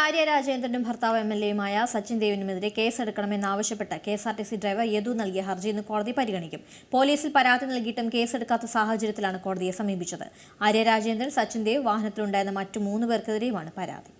ആര്യ രാജേന്ദ്രനും ഭർത്താവ് എംഎൽഎയുമായ Sachin ദേവിനുമെതിരെ കേസെടുക്കണമെന്നാവശ്യപ്പെട്ട് KSRTC driver Yadu നൽകിയ ഹർജി ഇന്ന് കോടതി പരിഗണിക്കും. പോലീസിൽ പരാതി നൽകിയിട്ടും കേസെടുക്കാത്ത സാഹചര്യത്തിലാണ് കോടതിയെ സമീപിച്ചത്. ആര്യ രാജേന്ദ്രൻ, സച്ചിൻ ദേവ്, വാഹനത്തിലുണ്ടായിരുന്ന മറ്റു 3 പേർക്കെതിരെയുമാണ് പരാതി.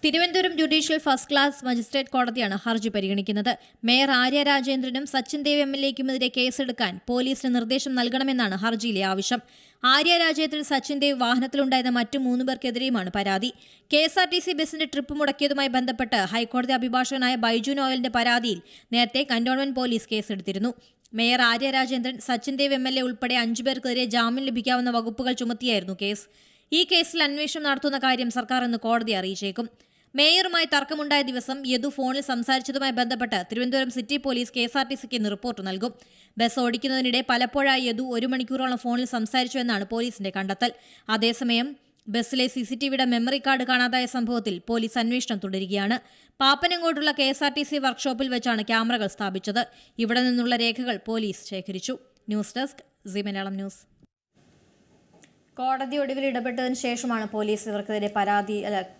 Thiruvananthapuram judicial first class magistrate കോടതിയാണ് ഹർജി പരിഗണിക്കുന്നത്. മേയർ ആര്യ രാജേന്ദ്രനും സച്ചിൻ ദേവ് എംഎൽഎക്കുമെതിരെ കേസെടുക്കാൻ പോലീസിന് നിർദ്ദേശം നൽകണമെന്നാണ് ഹർജിയിലെ ആവശ്യം. ആര്യ രാജേന്ദ്രൻ, സച്ചിൻ ദേവ്, വാഹനത്തിലുണ്ടായിരുന്ന മറ്റു 3 പേർക്കെതിരെയുമാണ് പരാതി. കെഎസ്ആർടിസി ബസിന്റെ ട്രിപ്പ് മുടക്കിയതുമായി ബന്ധപ്പെട്ട് ഹൈക്കോടതി അഭിഭാഷകനായ ബൈജു നോയലിന്റെ പരാതിയിൽ നേരത്തെ കന്റോൺമെന്റ് പോലീസ് കേസെടുത്തിരുന്നു. മേയർ ആര്യ രാജേന്ദ്രൻ, സച്ചിൻ ദേവ് എംഎൽഎ ഉൾപ്പെടെ 5 പേർക്കെതിരെ ജാമ്യം ലഭിക്കാവുന്ന വകുപ്പുകൾ ചുമത്തിയായിരുന്നു കേസ്. ഈ കേസിൽ അന്വേഷണം നടത്തുന്ന കാര്യം സർക്കാർ ഇന്ന് കോടതിയെ അറിയിച്ചേക്കും. മേയറുമായി തർക്കമുണ്ടായ ദിവസം യദു ഫോണിൽ സംസാരിച്ചതുമായി ബന്ധപ്പെട്ട് തിരുവനന്തപുരം സിറ്റി പോലീസ് കെഎസ്ആർടിസിക്ക് ഇന്ന് റിപ്പോർട്ട് നൽകും. ബസ് ഓടിക്കുന്നതിനിടെ പലപ്പോഴായി യദു 1 മണിക്കൂറോളം ഫോണിൽ സംസാരിച്ചുവെന്നാണ് പോലീസിന്റെ കണ്ടെത്തൽ. അതേസമയം ബസ്സിലെ സിസിടിവിയുടെ മെമ്മറി കാർഡ് കാണാതായ സംഭവത്തിൽ പോലീസ് അന്വേഷണം തുടരുകയാണ്. പാപ്പനങ്ങോട്ടുള്ള കെഎസ്ആർടിസി വർക്ക്ഷോപ്പിൽ വെച്ചാണ് ക്യാമറകൾ സ്ഥാപിച്ചത്. ഇവിടെ നിന്നുള്ള രേഖകൾ പോലീസ് ശേഖരിച്ചു. News desk C Malayalam news. കോടതി ഒടുവിൽ ഇടപെട്ടതിന് ശേഷമാണ് പോലീസ് ഇവർക്കെതിരെ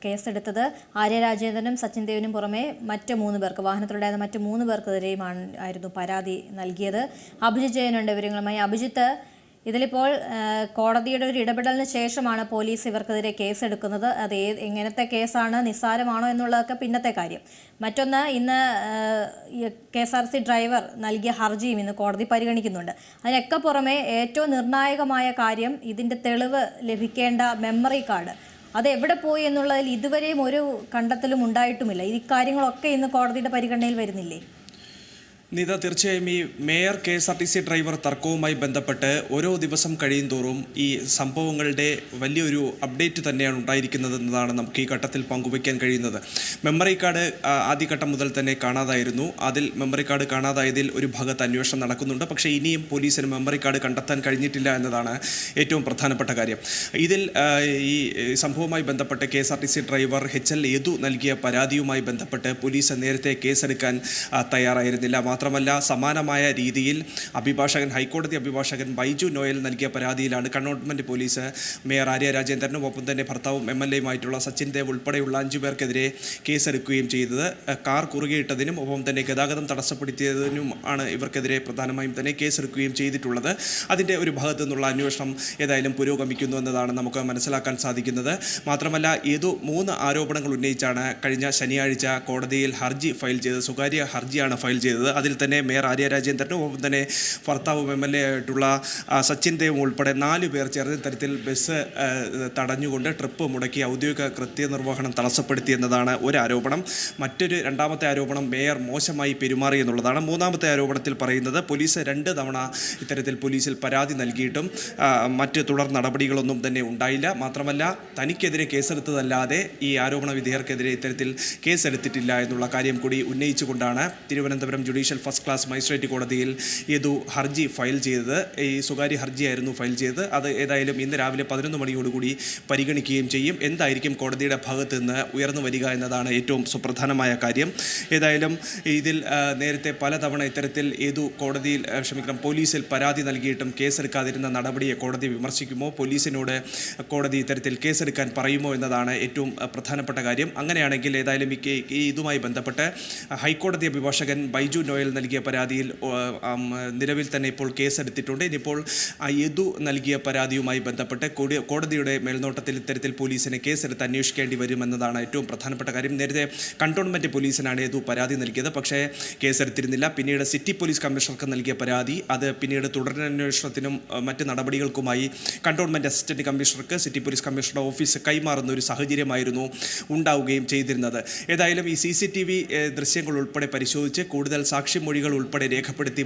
കേസെടുത്തത്. ആര്യ രാജേന്ദ്രനും സച്ചിൻ ദേവിനും പുറമെ മറ്റ് 3 പേർക്ക്, വാഹനത്തിലുണ്ടായിരുന്ന മറ്റ് 3 പേർക്കെതിരെയുമായിരുന്നു പരാതി നൽകിയത്. അഭിജിത്ത് ജയനുണ്ട് വിവരങ്ങളുമായി. അഭിജിത്ത്, ഇതിലിപ്പോൾ കോടതിയുടെ ഒരു ഇടപെടലിന് ശേഷമാണ് പോലീസ് ഇവർക്കെതിരെ കേസെടുക്കുന്നത്. അത് എങ്ങനത്തെ കേസാണ്, നിസ്സാരമാണോ എന്നുള്ളതൊക്കെ പിന്നത്തെ കാര്യം. മറ്റൊന്ന്, ഇന്ന് കെഎസ്ആർടിസി ഡ്രൈവർ നൽകിയ ഹർജിയും ഇന്ന് കോടതി പരിഗണിക്കുന്നുണ്ട്. അതിനൊക്കെ പുറമെ ഏറ്റവും നിർണായകമായ കാര്യം ഇതിൻ്റെ തെളിവ് ലഭിക്കേണ്ട മെമ്മറി കാർഡ്. അത് എവിടെ പോയി എന്നുള്ളതിൽ ഇതുവരെയും ഒരു കണ്ടെത്തലും ഉണ്ടായിട്ടുമില്ല. ഈ കാര്യങ്ങളൊക്കെ ഇന്ന് കോടതിയുടെ പരിഗണനയിൽ വരുന്നില്ലേ? നിത, തീർച്ചയായും ഈ മേയർ കെഎസ്ആർടിസി ഡ്രൈവർ തർക്കവുമായി ബന്ധപ്പെട്ട് ഓരോ ദിവസം കഴിയും തോറും ഈ സംഭവങ്ങളുടെ വലിയൊരു അപ്ഡേറ്റ് തന്നെയാണ് ഉണ്ടായിരിക്കുന്നതെന്നതാണ് നമുക്ക് ഈ ഘട്ടത്തിൽ പങ്കുവയ്ക്കാൻ കഴിയുന്നത്. മെമ്മറി കാർഡ് ആദ്യഘട്ടം മുതൽ തന്നെ കാണാതായിരുന്നു. അതിൽ മെമ്മറി കാർഡ് കാണാതായതിൽ ഒരു ഭാഗത്ത് അന്വേഷണം നടക്കുന്നുണ്ട്. പക്ഷേ ഇനിയും പോലീസിന് മെമ്മറി കാർഡ് കണ്ടെത്താൻ കഴിഞ്ഞിട്ടില്ല എന്നതാണ് ഏറ്റവും പ്രധാനപ്പെട്ട കാര്യം. ഇതിൽ ഈ സംഭവവുമായി ബന്ധപ്പെട്ട് കെഎസ്ആർടിസി ഡ്രൈവർ യദു നൽകിയ പരാതിയുമായി ബന്ധപ്പെട്ട് പോലീസ് നേരത്തെ കേസെടുക്കാൻ തയ്യാറായിരുന്നില്ല. മാത്രമല്ല, സമാനമായ രീതിയിൽ ഹൈക്കോടതി അഭിഭാഷകൻ ബൈജു നോയൽ നൽകിയ പരാതിയിലാണ് കന്റോൺമെന്റ് പോലീസ് മേയർ ആര്യ രാജേന്ദ്രനും ഒപ്പം തന്നെ ഭർത്താവും എംഎൽഎയുമായിട്ടുള്ള സച്ചിൻ ദേവ് ഉൾപ്പെടെയുള്ള 5 പേർക്കെതിരെ കേസെടുക്കുകയും ചെയ്തത്. കാർ കുറുകെയിട്ടതിനും ഒപ്പം തന്നെ ഗതാഗതം തടസ്സപ്പെടുത്തിയതിനും ആണ് ഇവർക്കെതിരെ പ്രധാനമായും തന്നെ കേസെടുക്കുകയും ചെയ്തിട്ടുള്ളത്. അതിൻ്റെ ഒരു ഭാഗത്തു നിന്നുള്ള അന്വേഷണം ഏതായാലും പുരോഗമിക്കുന്നു എന്നതാണ് നമുക്ക് മനസ്സിലാക്കാൻ സാധിക്കുന്നത്. മാത്രമല്ല, 3 ആരോപണങ്ങൾ ഉന്നയിച്ചാണ് കഴിഞ്ഞ ശനിയാഴ്ച കോടതിയിൽ ഹർജി ഫയൽ ചെയ്തത്. സ്വകാര്യ ഹർജിയാണ് ഫയൽ ചെയ്തത്. അതിൽ തന്നെ മേയർ ആര്യ രാജേന്ദ്രനും ഒപ്പം തന്നെ ഭർത്താവും എംഎൽഎ ആയിട്ടുള്ള സച്ചിൻ ദേവും ഉൾപ്പെടെ 4 പേർ ചേർന്ന തരത്തിൽ ബസ് തടഞ്ഞുകൊണ്ട് ട്രിപ്പ് മുടക്കി ഔദ്യോഗിക കൃത്യനിർവഹണം തടസ്സപ്പെടുത്തി എന്നതാണ് ഒരു ആരോപണം. രണ്ടാമത്തെ ആരോപണം മേയർ മോശമായി പെരുമാറി എന്നുള്ളതാണ്. മൂന്നാമത്തെ ആരോപണത്തിൽ പറയുന്നത് പോലീസ് 2 തവണ ഇത്തരത്തിൽ പോലീസിൽ പരാതി നൽകിയിട്ടും മറ്റ് തുടർ നടപടികളൊന്നും തന്നെ ഉണ്ടായില്ല. മാത്രമല്ല, തനിക്കെതിരെ കേസെടുത്തതല്ലാതെ ഈ ആരോപണ വിധേയർക്കെതിരെ ഇത്തരത്തിൽ കേസെടുത്തിട്ടില്ല എന്നുള്ള കാര്യം കൂടി ഉന്നയിച്ചുകൊണ്ടാണ് Thiruvananthapuram judicial first class magistrate കോടതിയിൽ യദു ഹർജി ഫയൽ ചെയ്തത്. ഈ സ്വകാര്യ ഹർജിയായിരുന്നു ഫയൽ ചെയ്തത്. അത് ഏതായാലും ഇന്ന് രാവിലെ 11 മണിയോടുകൂടി പരിഗണിക്കുകയും ചെയ്യും. എന്തായിരിക്കും കോടതിയുടെ ഭാഗത്ത് നിന്ന് ഉയർന്നു വരിക എന്നതാണ് ഏറ്റവും സുപ്രധാനമായ കാര്യം. ഏതായാലും ഇതിൽ നേരത്തെ പലതവണ ഇത്തരത്തിൽ പോലീസിൽ പരാതി നൽകിയിട്ടും കേസെടുക്കാതിരുന്ന നടപടിയെ കോടതി വിമർശിക്കുമോ, പോലീസിനോട് കോടതി ഇത്തരത്തിൽ കേസെടുക്കാൻ പറയുമോ എന്നതാണ് ഏറ്റവും പ്രധാനപ്പെട്ട കാര്യം. അങ്ങനെയാണെങ്കിൽ ഏതായാലും ഇതുമായി ബന്ധപ്പെട്ട് ഹൈക്കോടതി അഭിഭാഷകൻ ബൈജു നോയൽ നൽകിയ പരാതിയിൽ നിലവിൽ തന്നെ ഇപ്പോൾ കേസെടുത്തിട്ടുണ്ട്. ഇനിയിപ്പോൾ യദു നൽകിയ പരാതിയുമായി ബന്ധപ്പെട്ട് കോടതിയുടെ മേൽനോട്ടത്തിൽ ഇത്തരത്തിൽ പോലീസിനെ കേസെടുത്ത് അന്വേഷിക്കേണ്ടി വരുമെന്നതാണ് ഏറ്റവും പ്രധാനപ്പെട്ട കാര്യം. നേരത്തെ കന്റോൺമെന്റ് പോലീസിനാണ് യദു പരാതി നൽകിയത്. പക്ഷേ കേസെടുത്തിരുന്നില്ല. പിന്നീട് സിറ്റി പോലീസ് കമ്മീഷണർക്ക് നൽകിയ പരാതി അത് പിന്നീട് തുടരന്വേഷണത്തിനും മറ്റ് നടപടികൾക്കുമായി കന്റോൺമെന്റ് അസിസ്റ്റന്റ് കമ്മീഷണർക്ക് സിറ്റി പോലീസ് കമ്മീഷണറുടെ ഓഫീസ് കൈമാറുന്ന ഒരു സാഹചര്യമായിരുന്നു ഉണ്ടാവുകയും ചെയ്തിരുന്നത്. ഏതായാലും ഈ CCTV ദൃശ്യങ്ങൾ ഉൾപ്പെടെ പരിശോധിച്ച് കൂടുതൽ സാക്ഷിമൊഴികൾ ഉൾപ്പെടെ രേഖപ്പെടുത്തി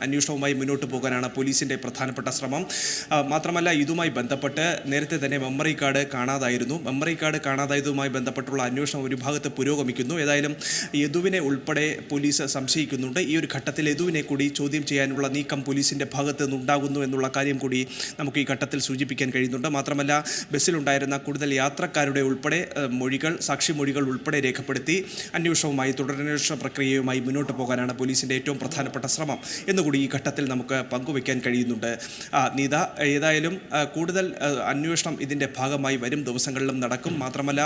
അന്വേഷണവുമായി മുന്നോട്ട് പോകാനാണ് പോലീസിൻ്റെ പ്രധാനപ്പെട്ട ശ്രമം. മാത്രമല്ല, ഇതുമായി ബന്ധപ്പെട്ട് നേരത്തെ തന്നെ മെമ്മറി കാർഡ് കാണാതായിരുന്നു. മെമ്മറി കാർഡ് കാണാതായതുമായി ബന്ധപ്പെട്ടുള്ള അന്വേഷണം ഒരു ഭാഗത്ത് പുരോഗമിക്കുന്നു. ഏതായാലും യദുവിനെ ഉൾപ്പെടെ പോലീസ് സംശയിക്കുന്നുണ്ട്. ഈ ഒരു ഘട്ടത്തിൽ യദുവിനെ കൂടി ചോദ്യം ചെയ്യാനുള്ള നീക്കം പോലീസിൻ്റെ ഭാഗത്ത് നിന്നുണ്ടാകുന്നു എന്നുള്ള കാര്യം കൂടി നമുക്ക് ഈ ഘട്ടത്തിൽ സൂചിപ്പിക്കാൻ കഴിയുന്നുണ്ട്. മാത്രമല്ല, ബസ്സിലുണ്ടായിരുന്ന കൂടുതൽ യാത്രക്കാരുടെ ഉൾപ്പെടെ സാക്ഷിമൊഴികൾ ഉൾപ്പെടെ രേഖപ്പെടുത്തി തുടരന്വേഷണ പ്രക്രിയയുമായി മുന്നോട്ട് പോകാൻ കൊണ്ടുവരാനാണ് പോലീസിൻ്റെ ഏറ്റവും പ്രധാനപ്പെട്ട ശ്രമം എന്നുകൂടി ഈ ഘട്ടത്തിൽ നമുക്ക് പങ്കുവയ്ക്കാൻ കഴിയുന്നുണ്ട്. നീത, ഏതായാലും കൂടുതൽ അന്വേഷണം ഇതിൻ്റെ ഭാഗമായി വരും ദിവസങ്ങളിലും നടക്കും. മാത്രമല്ല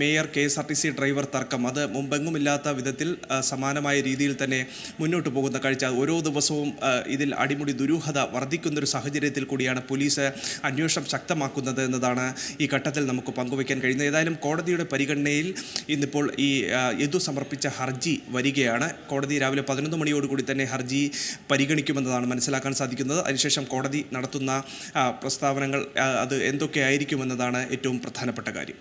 മേയർ KSRTC ഡ്രൈവർ തർക്കം അത് മുമ്പെങ്ങുമില്ലാത്ത വിധത്തിൽ സമാനമായ രീതിയിൽ തന്നെ മുന്നോട്ട് പോകുന്ന കാഴ്ച. ഓരോ ദിവസവും ഇതിൽ അടിമുടി ദുരൂഹത വർദ്ധിക്കുന്നൊരു സാഹചര്യത്തിൽ കൂടിയാണ് പോലീസ് അന്വേഷണം ശക്തമാക്കുന്നത് എന്നതാണ് ഈ ഘട്ടത്തിൽ നമുക്ക് പങ്കുവയ്ക്കാൻ കഴിയുന്നത്. ഏതായാലും കോടതിയുടെ പരിഗണനയിൽ ഇന്നിപ്പോൾ ഈ യദു സമർപ്പിച്ച ഹർജി വരികയാണ്. കോടതി രാവിലെ 11 മണിയോടുകൂടി തന്നെ ഹർജി പരിഗണിക്കുമെന്നതാണ് മനസ്സിലാക്കാൻ സാധിക്കുന്നത്. അതിനുശേഷം കോടതി നടത്തുന്ന പ്രസ്താവനകൾ അത് എന്തൊക്കെയായിരിക്കുമെന്നതാണ് ഏറ്റവും പ്രധാനപ്പെട്ട കാര്യം.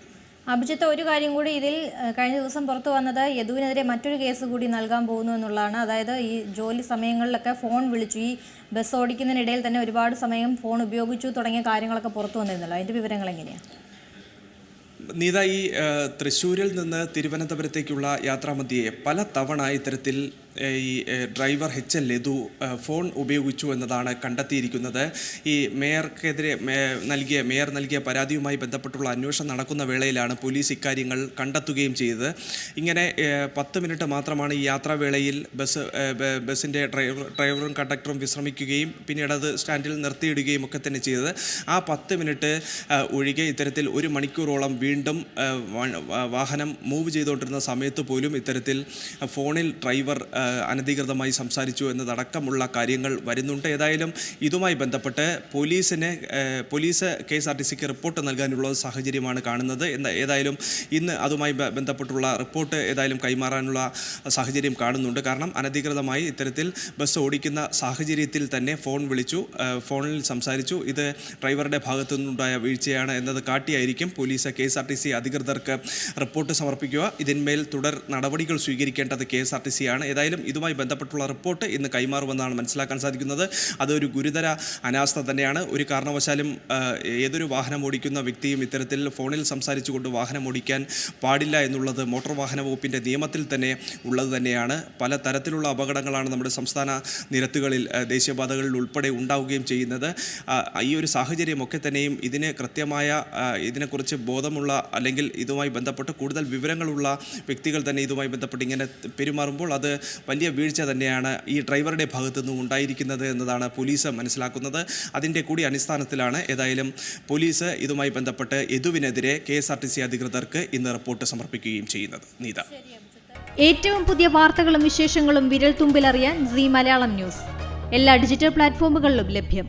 അഭിജിത്ത്, ഒരു കാര്യം കൂടി ഇതിൽ കഴിഞ്ഞ ദിവസം പുറത്തു വന്നത് യദുവിനെതിരെ മറ്റൊരു കേസ് കൂടി നൽകാൻ പോകുന്നു എന്നുള്ളതാണ്. അതായത് ഈ ജോലി സമയങ്ങളിലൊക്കെ ഫോൺ വിളിച്ചു, ഈ ബസ് ഓടിക്കുന്നതിനിടയിൽ തന്നെ ഒരുപാട് സമയം ഫോൺ ഉപയോഗിച്ചു തുടങ്ങിയ കാര്യങ്ങളൊക്കെ പുറത്തു വന്നിരുന്നല്ലോ. അതിൻ്റെ വിവരങ്ങൾ എങ്ങനെയാണ്? നീത, ഈ തൃശ്ശൂരിൽ നിന്ന് തിരുവനന്തപുരത്തേക്കുള്ള യാത്രാമധ്യേ പല തവണ ഇത്തരത്തിൽ ഈ ഡ്രൈവർ HL യദു ഫോൺ ഉപയോഗിച്ചു എന്നതാണ് കണ്ടെത്തിയിരിക്കുന്നത്. ഈ മേയർക്കെതിരെ മേയർ നൽകിയ പരാതിയുമായി ബന്ധപ്പെട്ടുള്ള അന്വേഷണം നടക്കുന്ന വേളയിലാണ് പോലീസ് ഇക്കാര്യങ്ങൾ കണ്ടെത്തുകയും ചെയ്തത്. ഇങ്ങനെ 10 മിനിറ്റ് മാത്രമാണ് ഈ യാത്രാവേളയിൽ ബസ്സിൻ്റെ ഡ്രൈവറും കണ്ടക്ടറും വിശ്രമിക്കുകയും പിന്നീട് അത് സ്റ്റാൻഡിൽ നിർത്തിയിടുകയും ഒക്കെ തന്നെ ചെയ്തത്. ആ 10 മിനിറ്റ് ഒഴികെ ഇത്തരത്തിൽ 1 മണിക്കൂറോളം വീണ്ടും വാഹനം മൂവ് ചെയ്തുകൊണ്ടിരുന്ന സമയത്ത് പോലും ഇത്തരത്തിൽ ഫോണിൽ ഡ്രൈവർ അനധികൃതമായി സംസാരിച്ചു എന്നതടക്കമുള്ള കാര്യങ്ങൾ വരുന്നുണ്ട്. ഏതായാലും ഇതുമായി ബന്ധപ്പെട്ട് പോലീസ് KSRTCക്ക് റിപ്പോർട്ട് നൽകാനുള്ള സാഹചര്യമാണ് കാണുന്നത്. ഏതായാലും ഇന്ന് അതുമായി ബന്ധപ്പെട്ടുള്ള റിപ്പോർട്ട് ഏതായാലും കൈമാറാനുള്ള സാഹചര്യം കാണുന്നുണ്ട്. കാരണം അനധികൃതമായി ഇത്തരത്തിൽ ബസ് ഓടിക്കുന്ന സാഹചര്യത്തിൽ തന്നെ ഫോൺ വിളിച്ചു, ഫോണിൽ സംസാരിച്ചു, ഇത് ഡ്രൈവറുടെ ഭാഗത്തു നിന്നുണ്ടായ വീഴ്ചയാണ് എന്നത് കാട്ടിയായിരിക്കും പോലീസ് KSRTC അധികൃതർക്ക് റിപ്പോർട്ട് സമർപ്പിക്കുക. ഇതിന്മേൽ തുടർ നടപടികൾ സ്വീകരിക്കേണ്ടത് KSRTC ആണ്. ഏതായാലും ഇതുമായി ബന്ധപ്പെട്ടുള്ള റിപ്പോർട്ട് ഇന്ന് കൈമാറുമെന്നാണ് മനസ്സിലാക്കാൻ സാധിക്കുന്നത്. അതൊരു ഗുരുതര അനാസ്ഥ തന്നെയാണ്. ഒരു കാരണവശാലും ഏതൊരു വാഹനം ഓടിക്കുന്ന വ്യക്തിയും ഇത്തരത്തിൽ ഫോണിൽ സംസാരിച്ചുകൊണ്ട് വാഹനം ഓടിക്കാൻ പാടില്ല എന്നുള്ളത് മോട്ടോർ വാഹന വകുപ്പിൻ്റെ നിയമത്തിൽ തന്നെ ഉള്ളത് തന്നെയാണ്. പല തരത്തിലുള്ള അപകടങ്ങളാണ് നമ്മുടെ സംസ്ഥാന നിരത്തുകളിൽ, ദേശീയപാതകളിൽ ഉൾപ്പെടെ ഉണ്ടാവുകയും ചെയ്യുന്നത്. ഈ ഒരു സാഹചര്യമൊക്കെ തന്നെയും ഇതിന് കൃത്യമായ ഇതിനെക്കുറിച്ച് ബോധമുള്ള അല്ലെങ്കിൽ ഇതുമായി ബന്ധപ്പെട്ട് കൂടുതൽ വിവരങ്ങളുള്ള വ്യക്തികൾ തന്നെ ഇതുമായി ബന്ധപ്പെട്ട് ഇങ്ങനെ പെരുമാറുമ്പോൾ അത് വലിയ വീഴ്ച തന്നെയാണ് ഈ ഡ്രൈവറുടെ ഭാഗത്തു നിന്നും ഉണ്ടായിരിക്കുന്നത് എന്നതാണ് പോലീസ് മനസ്സിലാക്കുന്നത്. അതിൻ്റെ കൂടി അടിസ്ഥാനത്തിലാണ് ഏതായാലും പോലീസ് ഇതുമായി ബന്ധപ്പെട്ട് യദുവിനെതിരെ KSRTC അധികൃതർക്ക് ഇന്ന് റിപ്പോർട്ട് സമർപ്പിക്കുകയും ചെയ്യുന്നത്. നീത, ഏറ്റവും പുതിയ വാർത്തകളും വിശേഷങ്ങളും വിരൽ തുമ്പിലറിയാൻ Zee മലയാളം ന്യൂസ് എല്ലാ ഡിജിറ്റൽ പ്ലാറ്റ്ഫോമുകളിലും ലഭ്യം.